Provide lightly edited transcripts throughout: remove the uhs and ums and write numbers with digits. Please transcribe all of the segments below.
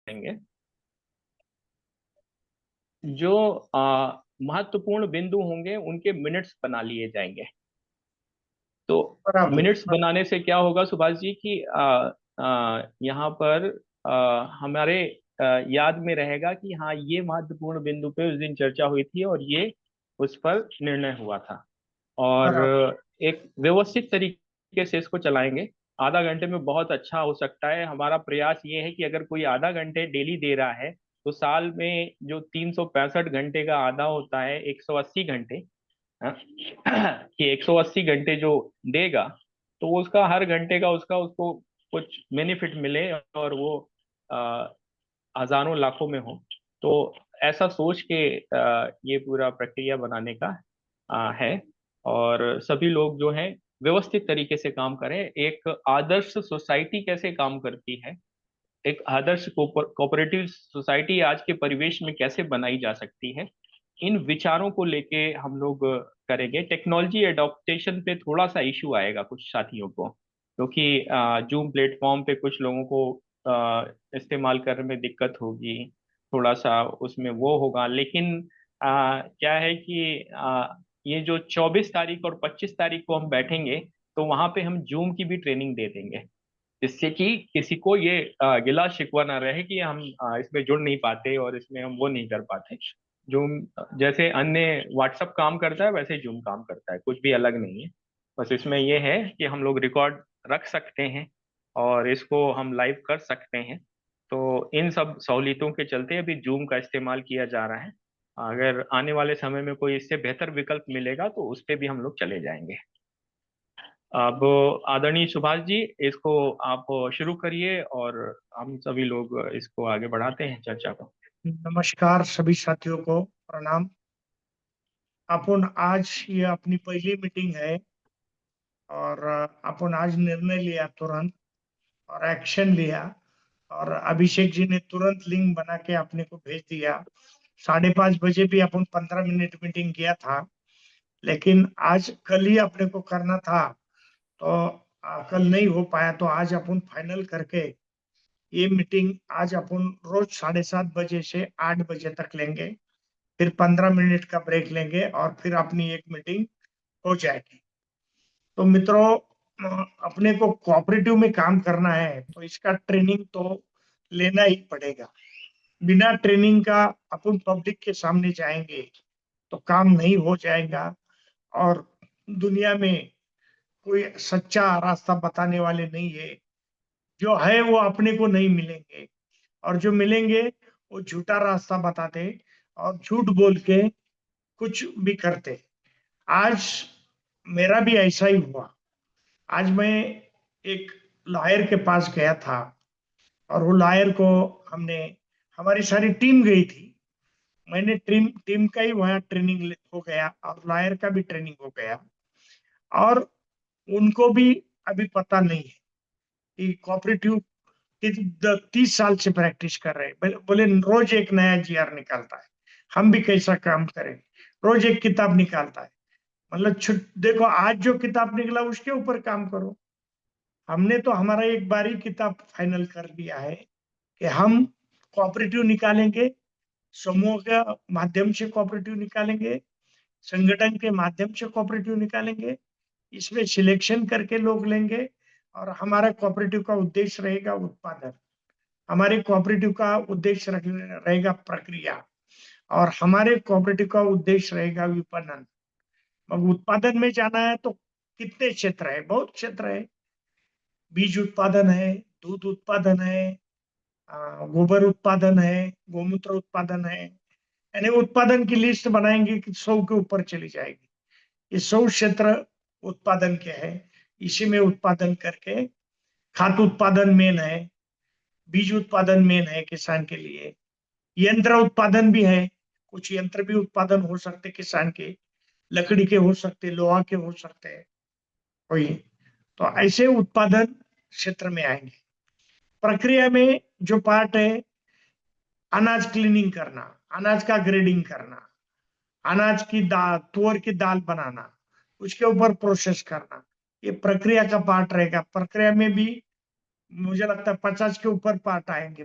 करेंगे। जो महत्वपूर्ण बिंदु होंगे उनके मिनट्स बना लिए जाएंगे। तो बराबर। मिनट्स बनाने से क्या होगा सुभाष जी कि यहाँ पर हमारे याद में रहेगा कि हाँ, ये महत्वपूर्ण बिंदु पे उस दिन चर्चा हुई थी और ये उस पर निर्णय हुआ था। और बराबर। एक व्यवस्थित तरीके से इसको चलाएंगे। आधा घंटे में बहुत अच्छा हो सकता है। हमारा प्रयास ये है कि अगर कोई आधा घंटे डेली दे रहा है तो साल में जो 365 घंटे का आधा होता है 180 घंटे, हाँ, कि 180 घंटे जो देगा तो उसका हर घंटे का उसका उसको कुछ बेनिफिट मिले और वो आ, हजारों लाखों में हो। तो ऐसा सोच के ये पूरा प्रक्रिया बनाने का है। और सभी लोग जो हैं व्यवस्थित तरीके से काम करें। एक आदर्श सोसाइटी कैसे काम करती है, एक आदर्श कोऑपरेटिव सोसाइटी आज के परिवेश में कैसे बनाई जा सकती है, इन विचारों को लेके हम लोग करेंगे। टेक्नोलॉजी एडॉप्टेशन पे थोड़ा सा इशू आएगा कुछ साथियों को, क्योंकि जूम प्लेटफॉर्म पे कुछ लोगों को इस्तेमाल करने में दिक्कत होगी, थोड़ा सा उसमें वो होगा। लेकिन क्या है कि ये जो 24 तारीख और 25 तारीख को हम बैठेंगे तो वहां पे हम जूम की भी ट्रेनिंग दे देंगे, जिससे कि किसी को ये गिला शिकवा ना रहे कि हम इसमें जुड़ नहीं पाते और इसमें हम वो नहीं कर पाते। जूम जैसे अन्य व्हाट्सअप काम करता है वैसे जूम काम करता है, कुछ भी अलग नहीं है। बस इसमें ये है कि हम लोग रिकॉर्ड रख सकते हैं और इसको हम लाइव कर सकते हैं। तो इन सब सहूलियतों के चलते अभी जूम का इस्तेमाल किया जा रहा है। अगर आने वाले समय में कोई इससे बेहतर विकल्प मिलेगा तो उस पे भी हम लोग चले जाएंगे। अब आदरणीय सुभाष जी, इसको आप शुरू करिए और हम सभी लोग इसको आगे बढ़ाते हैं चर्चा को। नमस्कार सभी साथियों को प्रणाम। अपन आज ये अपनी पहली मीटिंग है और अपन आज निर्णय लिया तुरंत और एक्शन लिया। और अभिषेक जी ने तुरंत लिंक बना के अपने को भेज दिया। 5:30 बजे भी अपन 15 मिनट मीटिंग किया था, लेकिन आज कल ही अपने को करना था। तो कल नहीं हो पाया, तो आज अपन फाइनल करके ये मीटिंग आज अपन रोज 7:30 बजे से 8 बजे तक लेंगे। फिर 15 मिनट का ब्रेक लेंगे और फिर अपनी एक मीटिंग हो जाएगी। तो मित्रों, अपने को कोऑपरेटिव में काम करना है तो इसका ट्रेनिंग तो लेना ही पड़ेगा। बिना ट्रेनिंग का अपन पब्लिक के सामने जाएंगे तो काम नहीं हो जाएगा। और दुनिया में कोई सच्चा रास्ता बताने वाले नहीं है। जो है वो अपने को नहीं मिलेंगे, और जो मिलेंगे वो झूठा रास्ता बताते और झूठ बोल के कुछ भी करते। आज मेरा भी ऐसा ही हुआ। आज मैं एक लॉयर के पास गया था और वो लॉयर को हमने, हमारी सारी टीम गई थी। मैंने टीम टीम का ही वहाँ ट्रेनिंग हो गया और लॉयर का भी ट्रेनिंग हो गया। और उनको भी अभी पता नहीं है कि कोऑपरेटिव कि 30 साल से प्रैक्टिस कर रहे हैं। बोले रोज एक नया जीआर निकालता है, हम भी कैसा काम करें। रोज एक किताब निकालता है, मतलब देखो आज जो किताब निकला उसके ऊपर काम करो। हमने तो हमारा एक बारी किताब फाइनल कर लिया है कि हम कोऑपरेटिव निकालेंगे, समूह के माध्यम से कोऑपरेटिव निकालेंगे, संगठन के माध्यम से कोऑपरेटिव निकालेंगे। इसमें सिलेक्शन करके लोग लेंगे और हमारा कोऑपरेटिव का उद्देश्य रहेगा उत्पादन। हमारे कोऑपरेटिव का उद्देश्य रहेगा प्रक्रिया, और हमारे कोऑपरेटिव का उद्देश्य रहेगा विपणन। अब उत्पादन में जाना है तो कितने क्षेत्र है, बहुत क्षेत्र है। बीज उत्पादन है, दूध उत्पादन है, गोबर उत्पादन है, गोमूत्र उत्पादन है। यानी उत्पादन की लिस्ट बनाएंगे कि 100 के ऊपर चली जाएगी। ये 100 क्षेत्र उत्पादन के है। इसी में उत्पादन करके खाद्य उत्पादन मेन है, बीज उत्पादन मेन है किसान के लिए। यंत्र उत्पादन भी है, कुछ यंत्र भी उत्पादन हो सकते किसान के, लकड़ी के हो सकते, लोहा के हो सकते हैं कोई। तो ऐसे उत्पादन क्षेत्र में आएंगे। प्रक्रिया में जो पार्ट है, अनाज क्लीनिंग करना, अनाज का ग्रेडिंग करना, अनाज की दाल, तुअर की दाल बनाना, उसके ऊपर प्रोसेस करना, ये प्रक्रिया का पार्ट रहेगा। प्रक्रिया में भी मुझे लगता है 50 के ऊपर पार्ट आएंगे।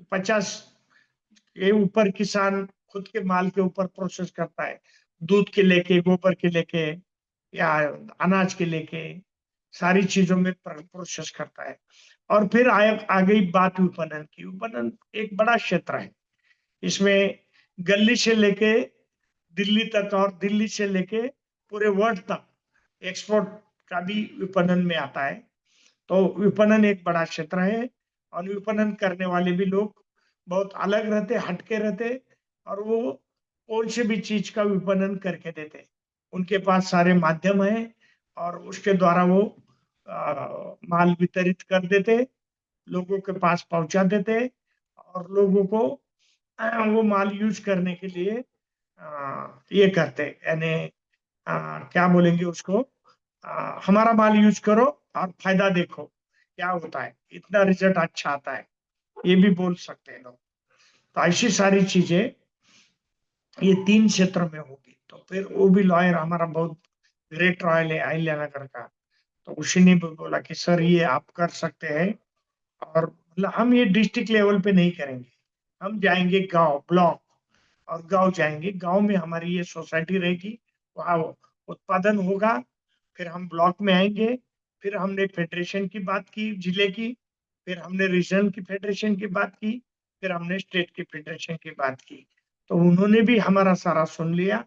50 के ऊपर किसान खुद के माल के ऊपर प्रोसेस करता है, दूध के लेके, गोबर के लेके, या अनाज के लेके, सारी चीजों में प्रोसेस करता है। और फिर आ गई बात विपणन की। विपणन एक बड़ा क्षेत्र है। इसमें गली से लेके दिल्ली तक, और दिल्ली से लेके पूरे वर्ल्ड तक एक्सपोर्ट का भी विपणन में आता है। तो विपणन एक बड़ा क्षेत्र है, और विपणन करने वाले भी लोग बहुत अलग रहते, हटके रहते, और वो कौन से भी चीज का विपणन करके देते। उनके पास सारे माध्यम है, और उसके द्वारा वो माल वितरित कर देते, लोगों के पास पहुंचा देते, और लोगों को वो माल यूज करने के लिए ये करते, यानी क्या बोलेंगे उसको, हमारा माल यूज करो और फायदा देखो क्या होता है, इतना रिजल्ट अच्छा आता है, ये भी बोल सकते हैं लोग। तो ऐसी सारी चीजें ये 3 क्षेत्र में होगी। तो फिर वो भी लॉयर हमारा बहुत ग्रेट रॉयल है अहिल्यानगर का, तो उसी ने भी बोला कि सर ये आप कर सकते हैं। और मतलब हम ये डिस्ट्रिक्ट लेवल पे नहीं करेंगे, हम जाएंगे गांव, ब्लॉक, और गांव जाएंगे। गांव में हमारी ये सोसाइटी रहेगी, वहाँ उत्पादन होगा। फिर हम ब्लॉक में आएंगे, फिर हमने फेडरेशन की बात की, जिले की, फिर हमने रीजन की फेडरेशन की बात की, फिर हमने स्टेट की फेडरेशन की बात की। तो उन्होंने भी हमारा सारा सुन लिया,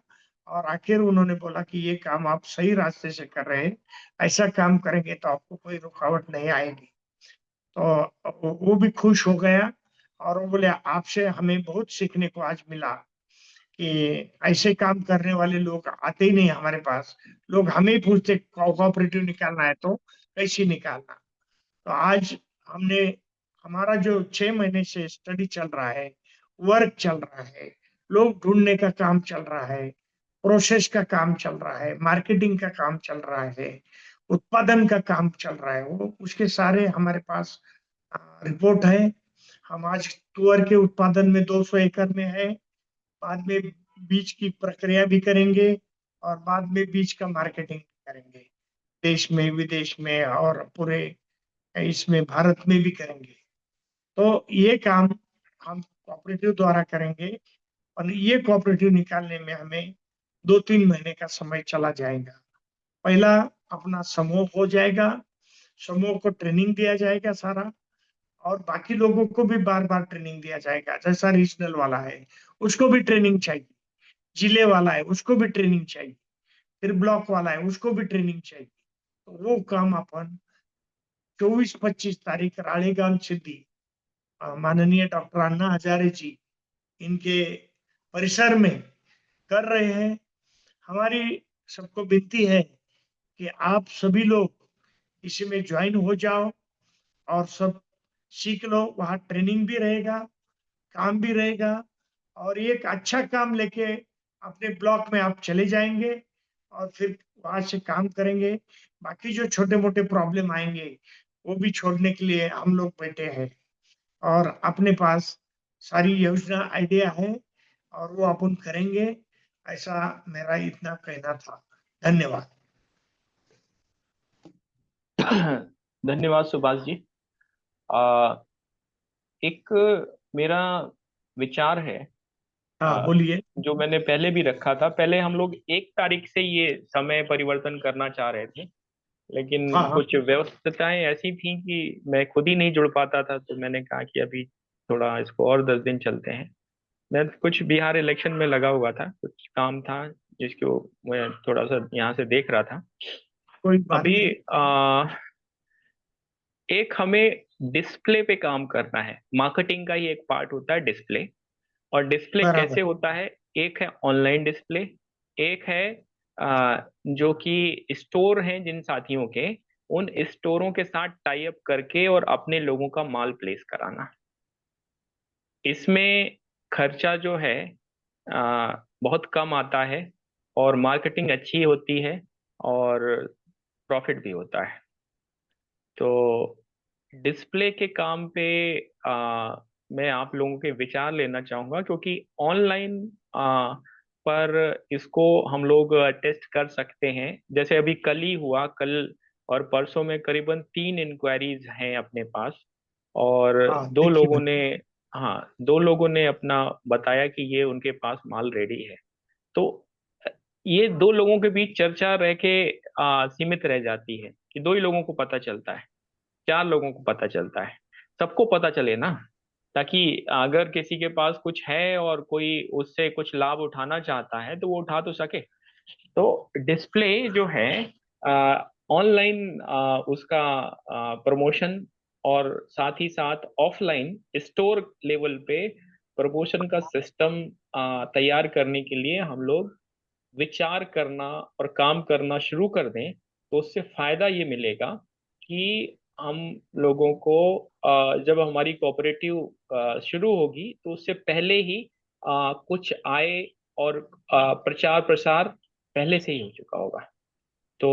और आखिर उन्होंने बोला कि ये काम आप सही रास्ते से कर रहे हैं, ऐसा काम करेंगे तो आपको कोई रुकावट नहीं आएगी। तो वो भी खुश हो गया, और वो बोले आपसे हमें बहुत सीखने को आज मिला कि ऐसे काम करने वाले लोग आते ही नहीं हमारे पास। लोग हमें ही पूछते कोऑपरेटिव निकालना है तो कैसे निकालना। तो आज हमने, हमारा जो 6 महीने से स्टडी चल रहा है, वर्क चल रहा है, लोग ढूंढने का काम चल रहा है, प्रोसेस का काम चल रहा है, मार्केटिंग का काम चल रहा है, उत्पादन का काम चल रहा है, वो उसके सारे हमारे पास रिपोर्ट है। हम आज तुअर के उत्पादन में 200 एकड़ में है। बाद में बीज की प्रक्रिया भी करेंगे, और बाद में बीज का मार्केटिंग करेंगे, देश में, विदेश में, और पूरे इसमें भारत में भी करेंगे। तो ये काम हम कोऑपरेटिव द्वारा करेंगे, और ये कोऑपरेटिव निकालने में हमें 2-3 महीने का समय चला जाएगा। पहला अपना समूह हो जाएगा, समूह को ट्रेनिंग दिया जाएगा सारा, और बाकी लोगों को भी बार बार ट्रेनिंग दिया जाएगा। जैसा रीजनल वाला है उसको भी ट्रेनिंग चाहिए, जिले वाला है उसको भी ट्रेनिंग चाहिए, फिर ब्लॉक वाला है उसको भी ट्रेनिंग चाहिए। तो वो काम अपन 24-25 तारीख राळेगण सिद्धि, माननीय डॉक्टर अन्ना हजारे जी इनके परिसर में कर रहे हैं। हमारी सबको विनती है कि आप सभी लोग इसमें ज्वाइन हो जाओ, और सब सीख लो। वहाँ ट्रेनिंग भी रहेगा, काम भी रहेगा, और एक अच्छा काम लेके अपने ब्लॉक में आप चले जाएंगे, और फिर वहां से काम करेंगे। बाकी जो छोटे मोटे प्रॉब्लम आएंगे वो भी छोड़ने के लिए हम लोग बैठे हैं, और अपने पास सारी योजना आइडिया है, और वो अपन करेंगे। ऐसा मेरा इतना कहना था। धन्यवाद। धन्यवाद सुभाष जी। आ, एक मेरा विचार है, हाँ आ, बोलिए। जो मैंने पहले भी रखा था। पहले हम लोग 1 तारीख से ये समय परिवर्तन करना चाह रहे थे, लेकिन हाँ हाँ। कुछ व्यस्तताएं ऐसी थी कि मैं खुद ही नहीं जुड़ पाता था, तो मैंने कहा कि अभी थोड़ा इसको और 10 दिन चलते हैं। मैं कुछ बिहार इलेक्शन में लगा हुआ था, कुछ काम था जिसको मैं थोड़ा सा यहाँ से देख रहा था। कोई बात अभी नहीं। एक हमें डिस्प्ले पे काम करना है। मार्केटिंग का ही एक पार्ट होता है डिस्प्ले। और डिस्प्ले बराबर। कैसे होता है? एक है ऑनलाइन डिस्प्ले, एक है जो कि स्टोर हैं जिन साथियों के, उन स्टोरों के साथ टाई अप करके और अपने लोगों का माल प्लेस कराना। इसमें खर्चा जो है बहुत कम आता है, और मार्केटिंग अच्छी होती है, और प्रॉफिट भी होता है। तो डिस्प्ले के काम पे मैं आप लोगों के विचार लेना चाहूंगा, क्योंकि ऑनलाइन पर इसको हम लोग टेस्ट कर सकते हैं। जैसे अभी कल ही हुआ, कल और परसों में करीबन 3 इंक्वायरीज हैं अपने पास, और हाँ दो देखिए लोगों ने मैंने। हाँ, दो लोगों ने अपना बताया कि ये उनके पास माल रेडी है। तो ये दो लोगों के बीच चर्चा रह के सीमित रह जाती है कि दो ही लोगों को पता चलता है, चार लोगों को पता चलता है। सबको पता चले ना, ताकि अगर किसी के पास कुछ है और कोई उससे कुछ लाभ उठाना चाहता है तो वो उठा तो सके। तो डिस्प्ले जो है ऑनलाइन उसका प्रमोशन, और साथ ही साथ ऑफलाइन स्टोर लेवल पे प्रमोशन का सिस्टम तैयार करने के लिए हम लोग विचार करना और काम करना शुरू कर दें, तो उससे फायदा ये मिलेगा कि हम लोगों को जब हमारी कोऑपरेटिव शुरू होगी तो उससे पहले ही कुछ आय और प्रचार प्रसार पहले से ही हो चुका होगा। तो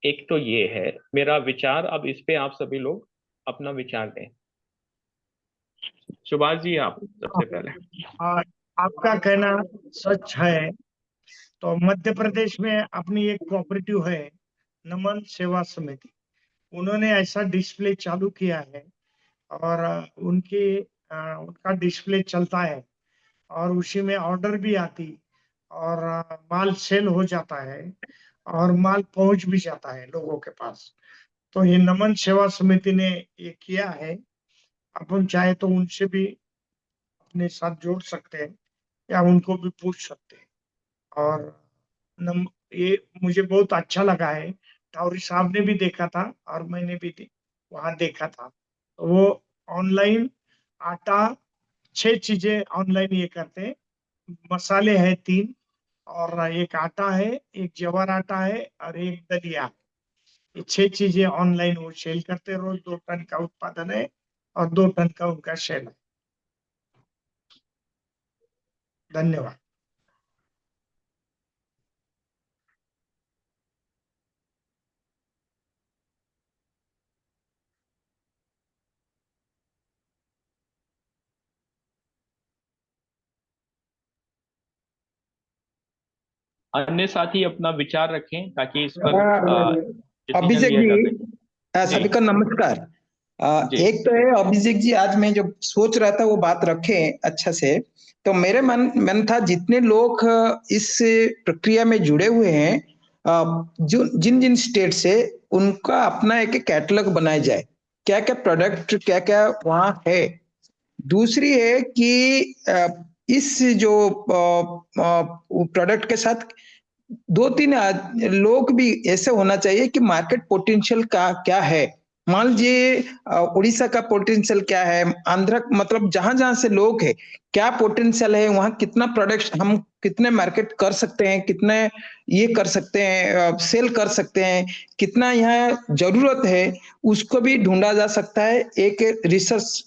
एक तो ये है मेरा विचार। अब इस पे आप सभी लोग अपना विचार दें। सुभाष जी, आप सबसे पहले। आ, आपका कहना सच है। तो मध्य प्रदेश में अपनी एक कोऑपरेटिव है, नमन सेवा समिति। उन्होंने ऐसा डिस्प्ले चालू किया है, और उनका डिस्प्ले चलता है, और उसी में ऑर्डर भी आती, और माल सेल हो जाता है, और माल पहुंच भी जाता है लोगों के पास। तो ये नमन सेवा समिति ने ये किया है। अपन चाहे तो उनसे भी अपने साथ जोड़ सकते हैं, या उनको भी पूछ सकते हैं। और नम ये मुझे बहुत अच्छा लगा है। टावरी साहब ने भी देखा था, और मैंने भी वहां देखा था। तो वो ऑनलाइन आटा, 6 चीजें ऑनलाइन ये करते हैं। मसाले हैं 3, और एक आटा है, एक ज्वार आटा है, और एक दलिया। ये 6 चीजें ऑनलाइन वो सेल करते हैं। रोज 2 टन का उत्पादन है, और 2 टन का उनका सेल है। धन्यवाद। अन्य साथी अपना विचार रखें ताकि इस पर डिसीजन अभिषेक लिया जा जी, सके। जी। सभी का नमस्कार। जी। एक तो है अभिषेक जी, आज मैं जो सोच रहा था वो बात रखें अच्छा से। तो मेरे मन था जितने लोग इस प्रक्रिया में जुड़े हुए हैं, जो जिन जिन स्टेट से, उनका अपना एक कैटलॉग बनाया जाए, क्या क्या प्रोडक्ट क्या क्या वहाँ है। दूसरी है कि इस जो प्रोडक्ट के साथ दो तीन लोग भी ऐसे होना चाहिए कि मार्केट पोटेंशियल का क्या है। मान लीजिए उड़ीसा का पोटेंशियल क्या है, आंध्र, मतलब जहां जहां से लोग है, क्या पोटेंशियल है वहां, कितना प्रोडक्ट हम कितने मार्केट कर सकते हैं, कितने ये कर सकते हैं, सेल कर सकते हैं, कितना यहाँ जरूरत है, उसको भी ढूंढा जा सकता है एक रिसर्च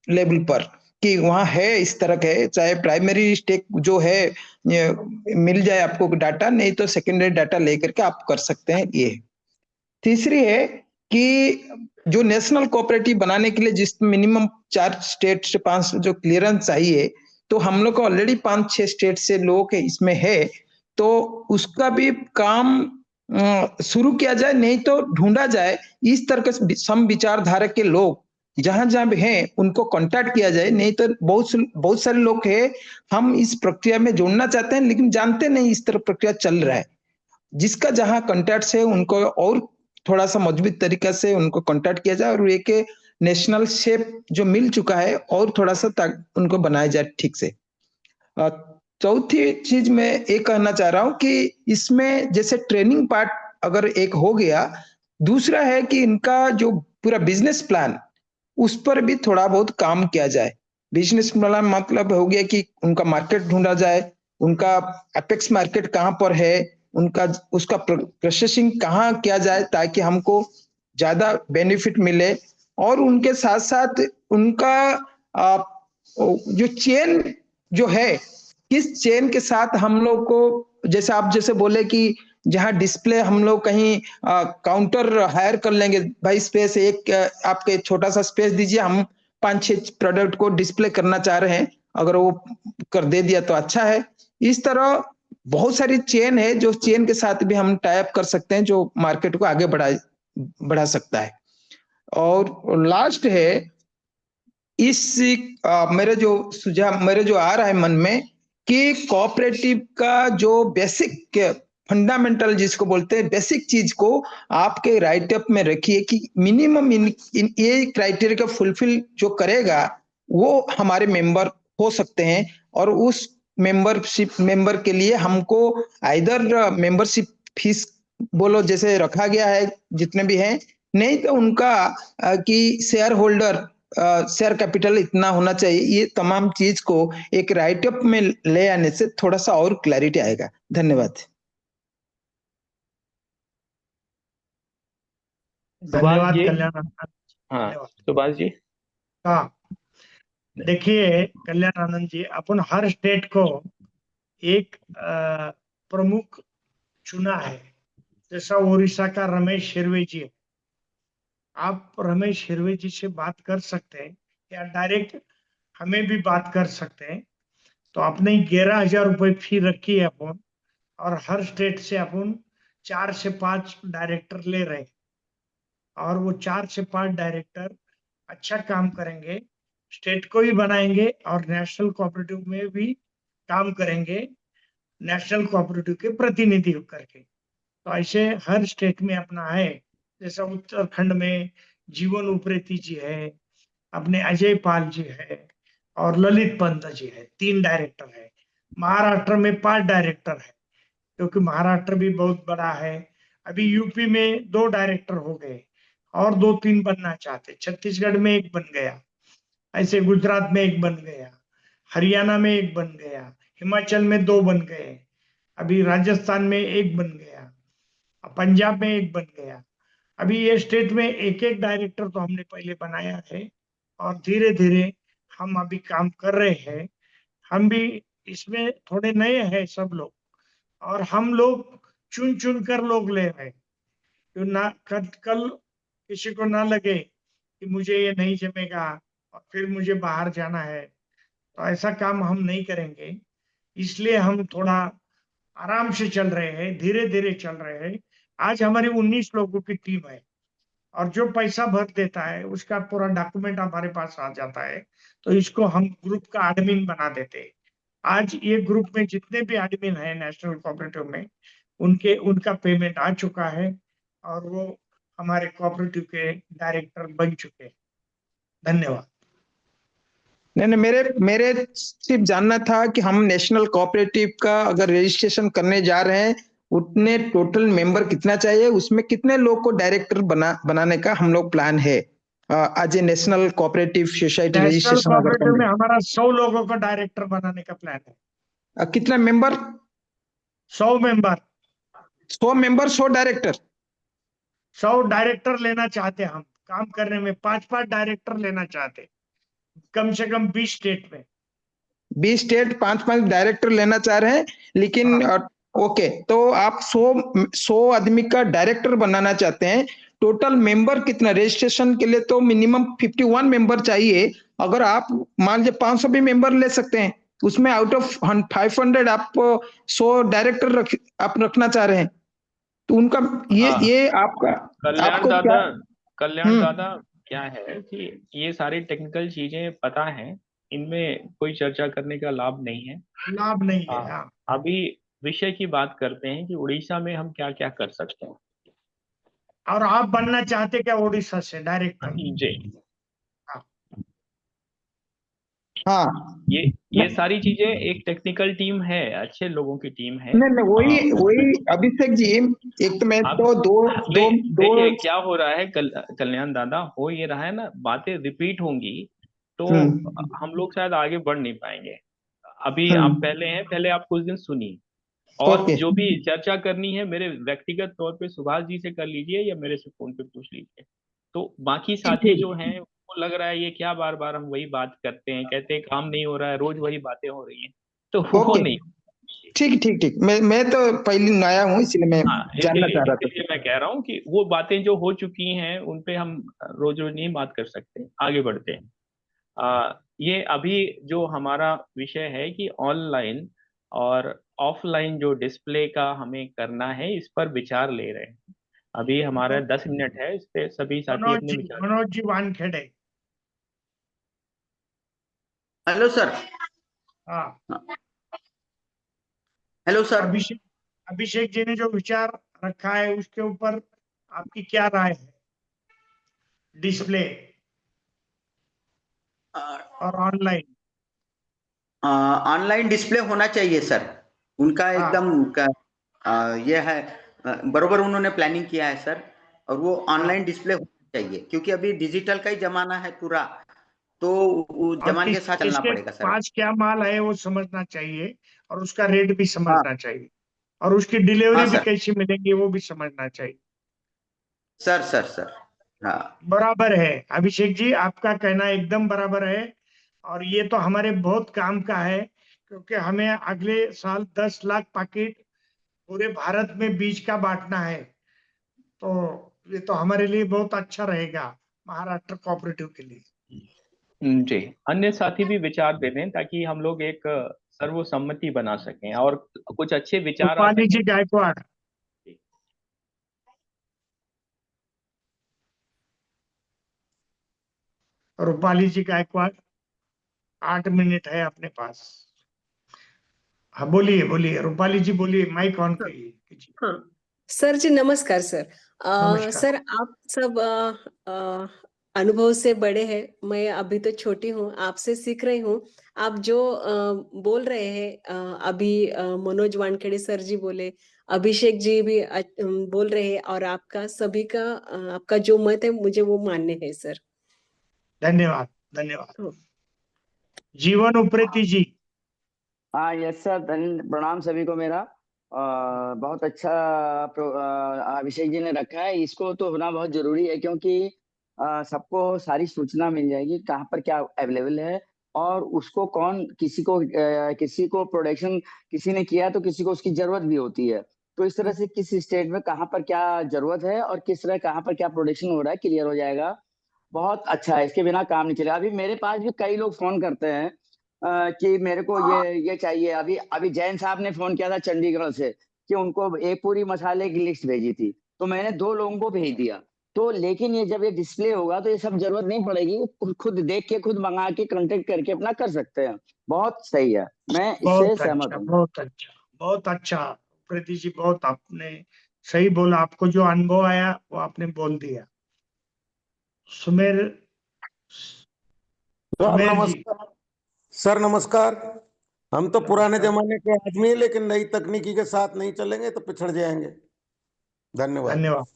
लेवल पर, कि वहाँ है इस तरह के, चाहे प्राइमरी स्टेक जो है मिल जाए आपको डाटा, नहीं तो सेकेंडरी डाटा लेकर के आप कर सकते हैं ये। तीसरी है कि जो नेशनल कोऑपरेटिव बनाने के लिए जिस मिनिमम 4 स्टेट से 5 जो क्लियरेंस चाहिए, तो हम लोग को ऑलरेडी 5-6 स्टेट से लोग इसमें है। तो उसका भी काम शुरू किया जाए, नहीं तो ढूंढा जाए इस तरह के सम विचारधारा के लोग जहां जहां भी हैं, उनको कांटेक्ट किया जाए। नहीं तो बहुत सारे लोग हैं, हम इस प्रक्रिया में जोड़ना चाहते हैं लेकिन जानते नहीं इस तरह प्रक्रिया चल रहा है। जिसका जहां कांटेक्ट है उनको और थोड़ा सा मजबूत तरीका से उनको कांटेक्ट किया जाए, और एक नेशनल शेप जो मिल चुका है और थोड़ा सा उनको बनाया जाए ठीक से। चौथी चीज मैं ये कहना चाह रहा हूं कि इसमें जैसे ट्रेनिंग पार्ट अगर एक हो गया, दूसरा है कि इनका जो पूरा बिजनेस प्लान, उस पर भी थोड़ा बहुत काम किया जाए। बिजनेस प्लान मतलब हो गया कि उनका मार्केट ढूंढा जाए, उनका अपेक्स मार्केट कहाँ पर है, उनका उसका प्रोसेसिंग कहाँ किया जाए ताकि हमको ज्यादा बेनिफिट मिले। और उनके साथ साथ उनका जो चेन जो है, किस चेन के साथ हम लोग को, जैसे आप जैसे बोले कि जहां डिस्प्ले हम लोग कहीं काउंटर हायर कर लेंगे, भाई स्पेस एक आपके छोटा सा स्पेस दीजिए, हम 5-6 प्रोडक्ट को डिस्प्ले करना चाह रहे हैं, अगर वो कर दे दिया तो अच्छा है। इस तरह बहुत सारी चेन है, जो चेन के साथ भी हम टाई अप कर सकते हैं, जो मार्केट को आगे बढ़ा सकता है। और लास्ट है इस मेरे जो आ रहा है मन में कि कोऑपरेटिव का जो बेसिक फंडामेंटल जिसको बोलते हैं बेसिक चीज को आपके राइट अप में रखिए कि मिनिमम इन ये क्राइटेरिया का फुलफिल जो करेगा वो हमारे मेंबर हो सकते हैं, और उस मेंबर के लिए हमको आइदर मेंबरशिप फीस बोलो जैसे रखा गया है जितने भी हैं, नहीं तो उनका कि शेयर होल्डर शेयर कैपिटल इतना होना चाहिए। ये तमाम चीज को एक राइट अप में ले आने से थोड़ा सा और क्लैरिटी आएगा। धन्यवाद। सुभाष धन्यवाद जी। कल्याण आनंद। हाँ, धन्यवाद। सुभाष जी। हाँ, देखिए कल्याण आनंद जी, अपन हर स्टेट को एक प्रमुख चुना है। जैसा उड़ीसा का रमेश हिरवे जी है, आप रमेश हिरवे जी से बात कर सकते हैं या डायरेक्ट हमें भी बात कर सकते हैं। तो अपने 11,000 रुपये फी रखी है अपन, और हर स्टेट से अपन 4 से 5 डायरेक्टर ले रहे हैं, और वो 4 से 5 डायरेक्टर अच्छा काम करेंगे, स्टेट को ही बनाएंगे और नेशनल कोऑपरेटिव में भी काम करेंगे, नेशनल कोऑपरेटिव के प्रतिनिधि करके। तो ऐसे हर स्टेट में अपना है। जैसा उत्तराखंड में जीवन उप्रेती जी है, अपने अजय पाल जी है, और ललित पंत जी है, 3 डायरेक्टर है। महाराष्ट्र में 5 डायरेक्टर है, क्योंकि महाराष्ट्र भी बहुत बड़ा है। अभी यूपी में 2 डायरेक्टर हो गए, और 2-3 बनना चाहते। छत्तीसगढ़ में 1 बन गया, ऐसे गुजरात में 1 बन गया, हरियाणा में 1 बन गया, हिमाचल में 2 बन गए, अभी राजस्थान में 1 बन गया, पंजाब में 1 बन गया। अभी ये स्टेट में एक एक डायरेक्टर तो हमने पहले बनाया है, और धीरे धीरे हम अभी काम कर रहे हैं। हम भी इसमें थोड़े नए हैं सब लोग, और हम लोग चुन चुन कर लोग ले रहे हैं। तो ना कल किसी को ना लगे कि मुझे ये नहीं जमेगा और फिर मुझे बाहर जाना है, तो ऐसा काम हम नहीं करेंगे। इसलिए हम थोड़ा आराम से चल रहे हैं, धीरे धीरे चल रहे हैं। आज हमारी 19 लोगों की टीम है, और जो पैसा भर देता है उसका पूरा डॉक्यूमेंट हमारे पास आ जाता है। तो इसको हम ग्रुप का एडमिन बना देते हैं। आज ये ग्रुप में जितने भी एडमिन है नेशनल कोऑपरेटिव में, उनके उनका पेमेंट आ चुका है, और वो हमारे कोऑपरेटिव के डायरेक्टर बन चुके हैं। धन्यवाद। नहीं नहीं, मेरे मेरे सिर्फ जानना था कि हम नेशनल कोऑपरेटिव का अगर रजिस्ट्रेशन करने जा रहे हैं, उतने टोटल मेंबर कितना चाहिए, उसमें कितने लोग को डायरेक्टर बनाने का हम लोग प्लान है आज a national cooperative society national registration अगर कोऑपरेटिव करने। में हमारा 100 लोगों का डायरेक्टर बनाने का प्लान है। कितना member? 100 member. 100 member 100 director. 100 director लेना चाहते हैं हम काम करने में, 5-5 डायरेक्टर लेना चाहते हैं, कम से कम 20 स्टेट में। 20 स्टेट 5-5 डायरेक्टर लेना चाह रहे हैं, लेकिन हाँ, ओके, तो आप 100 आदमी का डायरेक्टर बनाना चाहते हैं। टोटल मेंबर कितना रजिस्ट्रेशन के लिए? तो मिनिमम 51 मेंबर चाहिए। अगर आप मान लीजिए 500 भी मेंबर ले सकते हैं, उसमें आउट ऑफ 500 आप 100 डायरेक्टर आप रखना चाह रहे हैं, तो उनका हाँ, ये आपका कल्याण आपको क्या? दादा। कल्याण हम्म। दादा, क्या है कि ये सारी टेक्निकल चीजें पता है, इनमें कोई चर्चा करने का लाभ नहीं है। लाभ नहीं है। हाँ, हाँ, अभी विषय की बात करते हैं कि उड़ीसा में हम क्या क्या कर सकते हैं। और आप बनना चाहते क्या उड़ीसा से डायरेक्टर? जी। हाँ, हाँ। ये सारी चीजें एक टेक्निकल टीम है, अच्छे लोगों की टीम है। नहीं नहीं, वही वही अभिषेक जी, एक तो मैं आप तो दो दो दो देखिए क्या हो रहा है, कल्याण दादा, हो ये रहा है ना, बातें रिपीट होंगी तो हम्म हम लोग शायद आगे बढ़ नहीं पाएंगे। अभी आप हम्म पहले हैं, पहले आप कुछ दिन सुनिए, और ओके। जो भी चर्चा करनी है मेरे व्यक्तिगत तौर पे सुभाष जी से कर लीजिए, या मेरे से फोन पे पूछ लीजिए। तो बाकी ठीक साथी जो ठीक। हैं उनको लग रहा है ये क्या बार बार हम वही बात करते हैं, कहते हैं काम नहीं हो रहा है, रोज वही बातें हो रही हैं, तो वो ओके, नहीं। ठीक ठीक ठीक। मैं तो पहली नया हूँ, इसलिए मैं हाँ, जानना इसीलिए चाह रहा था। इसीलिए मैं कह रहा हूँ कि वो बातें जो हो चुकी हैं उन पे हम रोज रोज नहीं बात कर सकते, आगे बढ़ते हैं। ये अभी जो हमारा विषय है कि ऑनलाइन और ऑफलाइन जो डिस्प्ले का हमें करना है, इस पर विचार ले रहे हैं। अभी हमारा 10 मिनट है, इस पे सभी साथी अपने विचार। मनोज जी वानखेड़े। Hello sir. हाँ, हेलो सर। अभिषेक अभिषेक जी ने जो विचार रखा है उसके ऊपर आपकी क्या राय है? डिस्प्ले और ऑनलाइन। ऑनलाइन डिस्प्ले होना चाहिए सर। उनका हाँ, एकदम ये है, बरोबर उन्होंने प्लानिंग किया है सर। और वो हाँ, ऑनलाइन डिस्प्ले होना चाहिए, क्योंकि अभी डिजिटल का ही जमाना है पूरा, तो वो और जमाने के साथ चलना किसके पड़ेगा सर। पास क्या माल है वो समझना चाहिए, और उसका रेट भी हाँ समझना चाहिए, और उसकी हाँ डिलीवरी भी सर। कैसी मिलेगी वो भी समझना चाहिए। Sir sir sir. हाँ बराबर है अभिषेक जी, आपका कहना एकदम बराबर है। और ये तो हमारे बहुत काम का है, क्योंकि हमें अगले साल 10 लाख पैकेट पूरे भारत में बीज का बांटना है। तो ये तो हमारे लिए बहुत अच्छा रहेगा, महाराष्ट्र कोऑपरेटिव के लिए। जी। अन्य साथी भी विचार दे दें ताकि हम लोग एक सर्वसम्मति बना सकें और कुछ अच्छे विचार आ रूपाली सकें। जी गायकवाड़। रूपाली जी गायकवाड़, 8 मिनट है अपने पास। हाँ, बोलिए बोलिए रूपाली जी, बोलिए, माइक ऑन कीजिए। हाँ सर जी, नमस्कार सर। नमस्कार। सर आप सब अनुभव से बड़े हैं, मैं अभी तो छोटी हूँ, आपसे सीख रही हूँ। आप जो बोल रहे हैं, अभी मनोज वानखेड़े सर जी बोले, अभिषेक जी भी बोल रहे हैं, और आपका सभी का आपका जो मत है मुझे वो मान्य है सर। धन्यवाद धन्यवाद। हाँ। जीवन उप्रेती जी। हाँ यस सर, प्रणाम सभी को मेरा। बहुत अच्छा अभिषेक जी ने रखा है, इसको तो होना बहुत जरूरी है, क्योंकि सबको सारी सूचना मिल जाएगी कहाँ पर क्या अवेलेबल है, और उसको कौन किसी को प्रोडक्शन किसी ने किया तो किसी को उसकी जरूरत भी होती है। तो इस तरह से किस स्टेट में कहाँ पर क्या जरूरत है और किस तरह कहाँ पर क्या प्रोडक्शन हो रहा है, क्लियर हो जाएगा। बहुत अच्छा है, इसके बिना काम नहीं चलेगा। अभी मेरे पास भी कई लोग फोन करते हैं कि मेरे को ये चाहिए। अभी अभी जैन साहब ने फोन किया था चंडीगढ़ से, कि उनको एक पूरी मसाले की लिस्ट भेजी थी, तो मैंने 2 लोगों को भेज दिया। तो लेकिन ये जब ये डिस्प्ले होगा तो ये सब जरूरत नहीं पड़ेगी, वो खुद देख के खुद मंगा के कांटेक्ट करके अपना कर सकते हैं। बहुत सही है, मैं इससे बहुत सहमत अच्छा हूँ। बहुत अच्छा बहुत अच्छा। प्रीति जी, बहुत आपने सही बोला, आपको जो अनुभव आया वो आपने बोल दिया। सुमेर सर सुमेर जी। नमस्कार। सर नमस्कार। हम तो पुराने नमस्कार। जमाने के आदमी हैं, लेकिन नई तकनीकी के साथ नहीं चलेंगे तो पिछड़ जाएंगे। धन्यवाद। धन्यवाद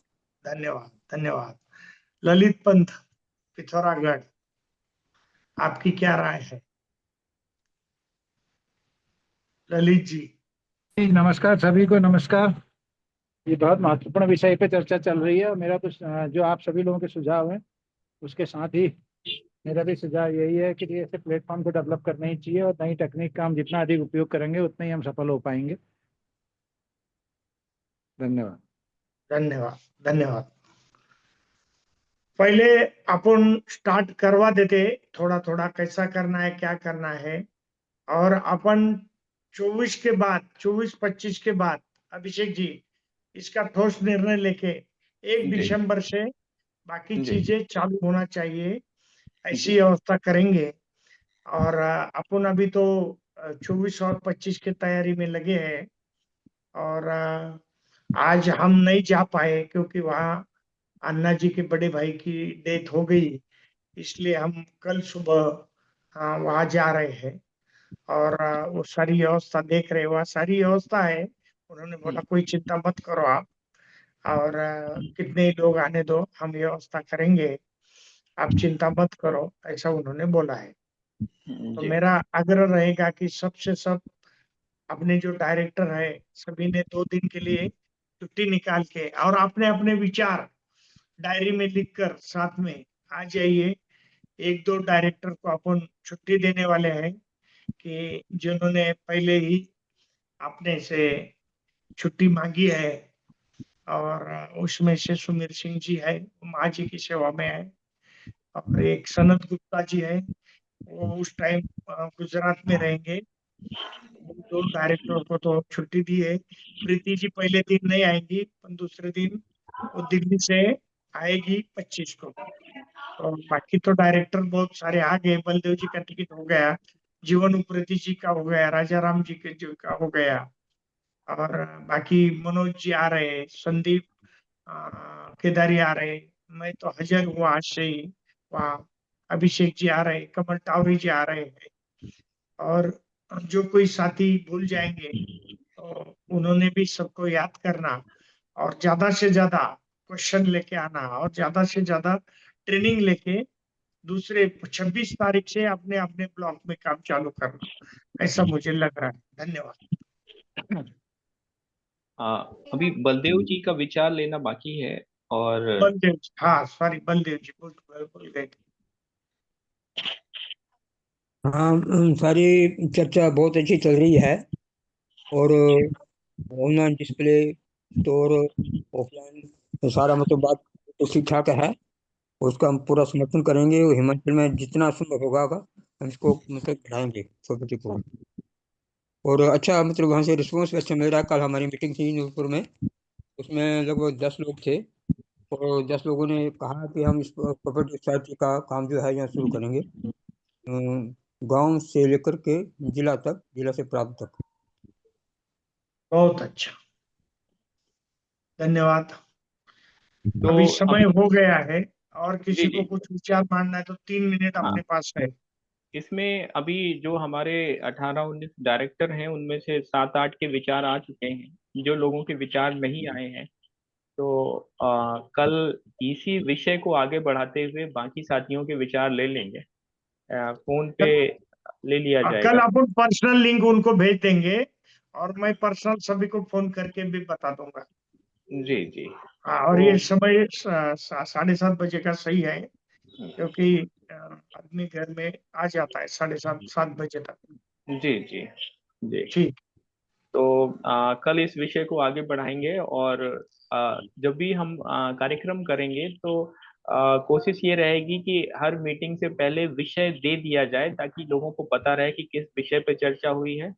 धन्यवाद धन्यवाद। ललित पंथ, पिथौरागढ़, आपकी क्या राय है? ललित जी। जी, नमस्कार सभी को, नमस्कार। ये बहुत महत्वपूर्ण विषय पे चर्चा चल रही है, और मेरा तो जो आप सभी लोगों के सुझाव हैं उसके साथ ही मेरा भी सुझाव यही है कि ऐसे प्लेटफॉर्म को डेवलप करना ही चाहिए, और नई टेक्निक का हम जितना अधिक उपयोग करेंगे उतना ही हम सफल हो पाएंगे। धन्यवाद। धन्यवाद धन्यवाद। पहले अपन स्टार्ट करवा देते, थोड़ा थोड़ा कैसा करना है क्या करना है, और अपन 24 के बाद 24-25 के बाद अभिषेक जी इसका ठोस निर्णय लेके 1 जी दिसंबर से बाकी जी चीजें चालू होना चाहिए, ऐसी जी व्यवस्था करेंगे। और अपन अभी तो 24 और 25 की तैयारी में लगे हैं। और आज हम नहीं जा पाए क्योंकि वहाँ अन्ना जी के बड़े भाई की डेथ हो गई, इसलिए हम कल सुबह वहाँ जा रहे हैं। और वो सारी व्यवस्था देख रहे, वहाँ सारी व्यवस्था है। उन्होंने बोला कोई चिंता मत करो आप, और कितने ही लोग आने दो, हम व्यवस्था करेंगे, आप चिंता मत करो, ऐसा उन्होंने बोला है। तो जी मेरा आग्रह रहेगा कि सबसे सब अपने जो डायरेक्टर है सभी ने 2 दिन के लिए छुट्टी निकाल के, और अपने अपने विचार डायरी में लिखकर साथ में आ जाइए। 1-2 डायरेक्टर को अपन छुट्टी देने वाले हैं कि जिन्होंने पहले ही अपने से छुट्टी मांगी है। और उसमें से सुमीर सिंह जी है, वो माँ जी की सेवा में है। और एक सनत गुप्ता जी है, वो उस टाइम गुजरात में रहेंगे। उन 2 डायरेक्टरों को तो छुट्टी दी है। प्रीति जी पहले दिन नहीं आएंगी, पर दूसरे दिन वो दिल्ली से आएगी 25 को। और बाकी तो डायरेक्टर बहुत सारे आ गए, बलदेव जी का टिकट हो गया, जीवन उप्रेती जी का हो गया, राजा राम जी के जो का हो गया, और बाकी मनोज जी आ रहे हैं, संदीप केदारी आ रहे, मैं तो हाजिर हुआ आज से ही वहाँ, अभिषेक जी आ रहे, कमल टावरी जी आ रहे हैं, और जो कोई साथी भूल जाएंगे तो उन्होंने भी सबको याद करना, और ज्यादा से ज्यादा क्वेश्चन लेके आना, और ज्यादा से ज्यादा ट्रेनिंग लेके दूसरे 26 तारीख से अपने अपने ब्लॉक में काम चालू करना, ऐसा मुझे लग रहा है। धन्यवाद। अभी बलदेव जी का विचार लेना बाकी है। और बलदेव जी, हाँ सॉरी, बलदेव जी भूल गए थे। हाँ, सारी चर्चा बहुत अच्छी चल रही है, और ऑनलाइन डिस्प्ले स्टोर ऑफलाइन सारा मतलब बात तो ठीक ठाक है। उसका हम पूरा समर्थन करेंगे, और हिमाचल में जितना संभव होगा हम इसको मतलब बढ़ाएंगे प्रॉपर्टी को। और अच्छा मतलब वहाँ से रिस्पॉन्स अच्छा मिल रहा है। कल हमारी मीटिंग थी नूरपुर में, उसमें लगभग 10 लोग थे, और 10 लोगों ने कहा कि हम इस प्रॉपर्टी सोसाइटी का काम जो है यहाँ शुरू करेंगे, गांव से लेकर के जिला तक, जिला से प्रांत तक। बहुत अच्छा, धन्यवाद। तो अभी समय हो गया है, और जी किसी को जी, कुछ विचार मांगना है तो 3 मिनट हाँ, अपने पास है। इसमें अभी जो हमारे 18-19 डायरेक्टर हैं उनमें से 7-8 के विचार आ चुके हैं। जो लोगों के विचार नहीं आए हैं, तो कल इसी विषय को आगे बढ़ाते हुए बाकी साथियों के विचार ले लेंगे। फोन पे ले लिया कल जाएगा। अपन पर्सनल लिंक उनको भेज देंगे, और मैं पर्सनल सभी को फोन करके भी बता दूंगा। जी जी। हाँ, और तो ये समय 7:30 बजे का सही है, क्योंकि आदमी घर में आ जाता है 7:30 बजे तक। जी जी जी। ठीक। तो कल इस विषय को आगे बढ़ाएंगे, और जब भी हम कार्यक्रम करेंगे तो कोशिश ये रहेगी कि हर मीटिंग से पहले विषय दे दिया जाए, ताकि लोगों को पता रहे कि किस विषय पे चर्चा हुई है।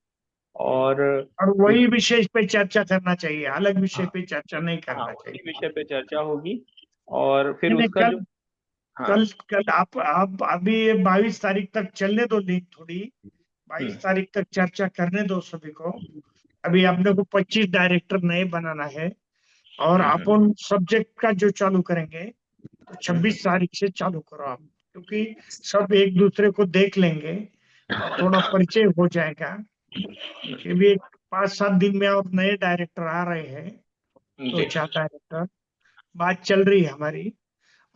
और और वही विषय पे चर्चा करना चाहिए, अलग विषय हाँ पे चर्चा नहीं हाँ, करना उसी चाहिए। विषय पे चर्चा होगी। और फिर नहीं नहीं, उसका कल जो, हाँ, कल कल आप अभी ये 22 तारीख तक चलने दो लिंक थोड़ी, 22 हम्म तारीख तक चर्चा करने दो सभी को। अभी अपने को 25 डायरेक्टर नए बनाना है, और हम्म अपन सब्जेक्ट का जो चालू करेंगे तो हम्म 26 तारीख से चालू करो आप, क्योंकि सब एक दूसरे को देख लेंगे और थोड़ा परिचय हो जाएगा। क्योंकि भी 5-7 दिन में और नए डायरेक्टर आ रहे हैं, जी 2-4 डायरेक्टर, बात चल रही है हमारी।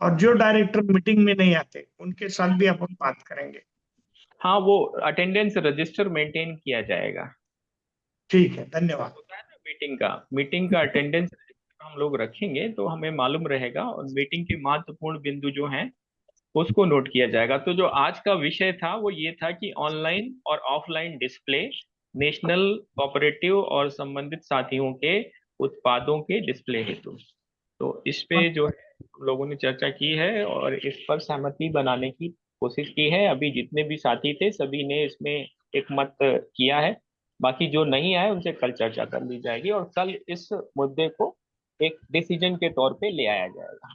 और जो डायरेक्टर मीटिंग में नहीं आते उनके साथ भी अपन बात करेंगे। हाँ, वो अटेंडेंस रजिस्टर मेंटेन किया जाएगा। ठीक है, धन्यवाद। होता है ना, मीटिंग का अटेंडेंस हम लोग रखेंगे तो हमें मालूम रहेगा, और मीटिंग के महत्वपूर्ण बिंदु जो हैं उसको नोट किया जाएगा। तो जो आज का विषय था वो ये था कि ऑनलाइन और ऑफलाइन डिस्प्ले, नेशनल कोऑपरेटिव और संबंधित साथियों के उत्पादों के डिस्प्ले हेतु। तो इस पे जो है हम लोगों ने चर्चा की है, और इस पर सहमति बनाने की कोशिश की है। अभी जितने भी साथी थे सभी ने इसमें एक मत किया है। बाकी जो नहीं आए उनसे कल चर्चा कर ली जाएगी, और कल इस मुद्दे को एक डिसीजन के तौर पे ले आया जाएगा।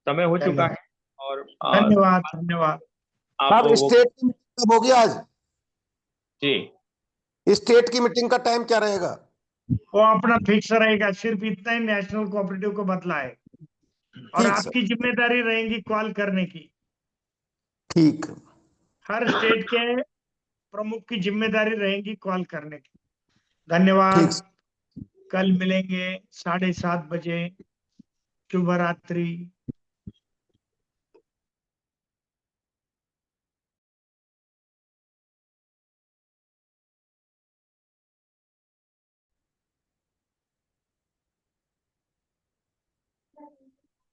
समय हो चुका धन्यवाद। है। और धन्यवाद। धन्यवाद। आप अब वो, स्टेट की मीटिंग कब होगी आज? जी, स्टेट की मीटिंग का टाइम क्या रहेगा? वो अपना फिक्स रहेगा, सिर्फ इतना ही नेशनल कोऑपरेटिव को बदला है, और ठीक सर, आपकी जिम्मेदारी रहेगी कॉल करने की। ठीक। हर स्टेट के प्रमुख की जिम्मेदारी रहेगी कॉल करने की। ठीक धन्यवाद। सर। कल मिलेंगे 7:30 बजे। शुभ रात्रि।